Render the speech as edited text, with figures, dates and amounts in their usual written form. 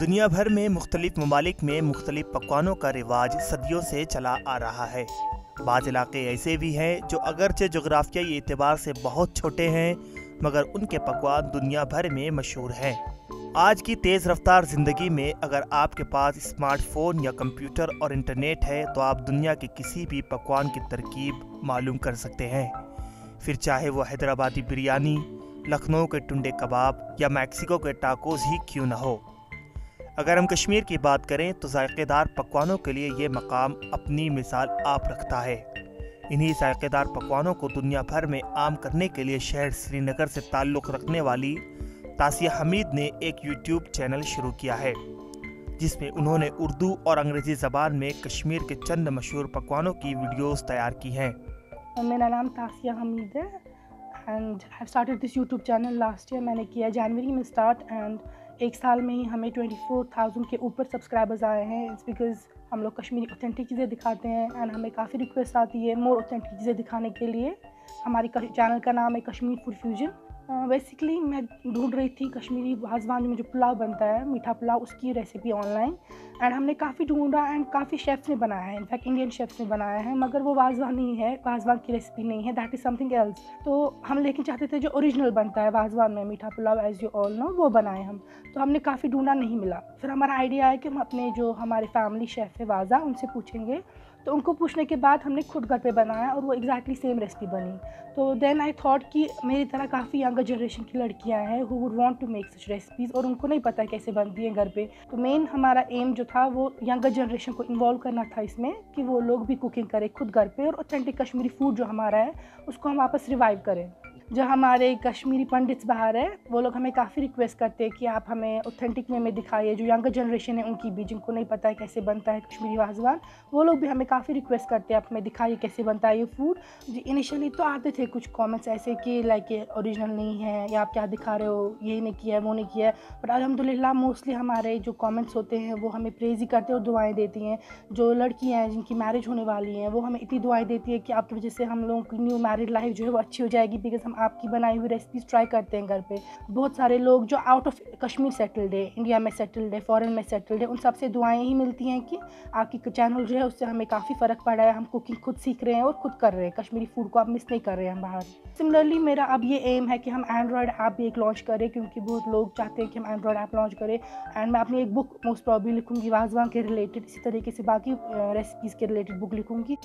दुनिया भर में मुख्तलिफ ममालिक में मुख्तलिफ पकवानों का रिवाज सदियों से चला आ रहा है। बाज़ इलाके ऐसे भी हैं जो अगरचे जोग्राफियाई एतबार से बहुत छोटे हैं, मगर उनके पकवान दुनिया भर में मशहूर हैं। आज की तेज़ रफ्तार ज़िंदगी में अगर आपके पास स्मार्टफ़ोन या कंप्यूटर और इंटरनेट है तो आप दुनिया के किसी भी पकवान की तरकीब मालूम कर सकते हैं, फिर चाहे वो हैदराबादी बिरयानी, लखनऊ के टुंडे कबाब या मैक्सिको के टाकोस ही क्यों न हो। अगर हम कश्मीर की बात करें तो जायकेदार पकवानों के लिए ये मकाम अपनी मिसाल आप रखता है। इन्हीं जायकेदार पकवानों को दुनिया भर में आम करने के लिए शहर श्रीनगर से ताल्लुक़ रखने वाली तासिया हमीद ने एक यूट्यूब चैनल शुरू किया है, जिसमें उन्होंने उर्दू और अंग्रेज़ी ज़बान में कश्मीर के चंद मशहूर पकवानों की वीडियोस तैयार की हैं। मेरा नाम तासिया हमीद है and I started this YouTube channel last year. मैंने किया जनवरी में स्टार्ट एंड एक साल में ही हमें 24,000 के ऊपर सब्सक्राइबर्स आए हैं। इट्स बिकॉज़ हम लोग कश्मीरी ऑथेंटिक चीज़ें दिखाते हैं एंड हमें काफ़ी रिक्वेस्ट आती है मोर ऑथेंटिक चीज़ें दिखाने के लिए। हमारी चैनल का नाम है कश्मीर फूड फ्यूजन। बेसिकली मैं ढूंढ रही थी कश्मीरी वाज़वान में जो पुलाव बनता है, मीठा पुलाव, उसकी रेसिपी ऑनलाइन एंड हमने काफ़ी ढूंढा एंड काफ़ी शेफ़्स ने बनाया है, इनफैक्ट इंडियन शेफ़्स ने बनाया है, मगर वो वाज़वान नहीं है, वाज़वान की रेसिपी नहीं है, दैट इज़ समथिंग एल्स। तो हम लेकिन चाहते थे जो ओरिजिनल बनता है वाज़वान में मीठा pulao, as you all know, वो बनाए हम। तो हमने काफ़ी ढूंढा, नहीं मिला। फिर हमारा आइडिया है कि हम अपने जो हमारे फैमिली शेफ़ है वाज़ा, उनसे पूछेंगे। तो उनको पूछने के बाद हमने खुद घर पे बनाया और वो एग्जैक्टली सेम रेसिपी बनी। तो देन आई थॉट कि मेरी तरह काफ़ी यंगर जनरेशन की लड़कियां हैं who would want to make such recipes और उनको नहीं पता कैसे बनती हैं घर पे। तो मेन हमारा एम जो था वो यंगर जनरेशन को इन्वॉल्व करना था इसमें, कि वो लोग भी कुकिंग करें खुद घर पे और ऑथेंटिक कश्मीरी फूड जो हमारा है उसको हम वापस रिवाइव करें। जो हमारे कश्मीरी पंडित्स बाहर है वो लोग हमें काफ़ी रिक्वेस्ट करते हैं कि आप हमें ऑथेंटिक वे में दिखाइए। जो यंगर जनरेशन है उनकी भी, जिनको नहीं पता है कैसे बनता है कश्मीरी वाज़वान, वो लोग भी हमें काफ़ी रिक्वेस्ट करते हैं आप हमें दिखाइए कैसे बनता है ये फूड। जी, इनिशियली तो आते थे कुछ कमेंट्स ऐसे कि लाइक ये ओरिजिनल नहीं है या आप क्या दिखा रहे हो, ये नहीं किया है, वो नहीं किया है, बट अल्हम्दुलिल्लाह मोस्टली हमारे जो कमेंट्स होते हैं वो हमें प्रेज़ ही करते हैं और दुआएं देती हैं। जो लड़कियां हैं जिनकी मैरिज होने वाली हैं वो हमें इतनी दुआएं देती है कि आपकी वजह से हम लोगों की न्यू मैरिड लाइफ जो है वो अच्छी हो जाएगी, बिकॉज हम आपकी बनाई हुई रेसिपीज़ ट्राई करते हैं घर पे। बहुत सारे लोग जो आउट ऑफ कश्मीर सेटल्ड है, इंडिया में सेटल्ड है, फॉरेन में सेटल्ड है, उन सबसे दुआएं ही मिलती हैं कि आपकी चैनल जो है उससे हमें काफ़ी फ़र्क पड़ा है, हम कुकिंग खुद सीख रहे हैं और खुद कर रहे हैं, कश्मीरी फूड को आप मिस नहीं कर रहे हैं हम बाहर। सिमिलरली मेरा अब ये एम है कि हम एंड्रॉयड ऐप भी एक लॉन्च करें, क्योंकि बहुत लोग चाहते हैं कि हम एंड्रॉयड ऐप लॉन्च करें। एंड मैं अपनी एक बुक मोस्ट प्रॉब्ली लिखूँगी वाज़वान के रिलेटेड, इसी तरीके से बाकी रेसिपीज़ के रिलेटेड बुक लिखूँगी।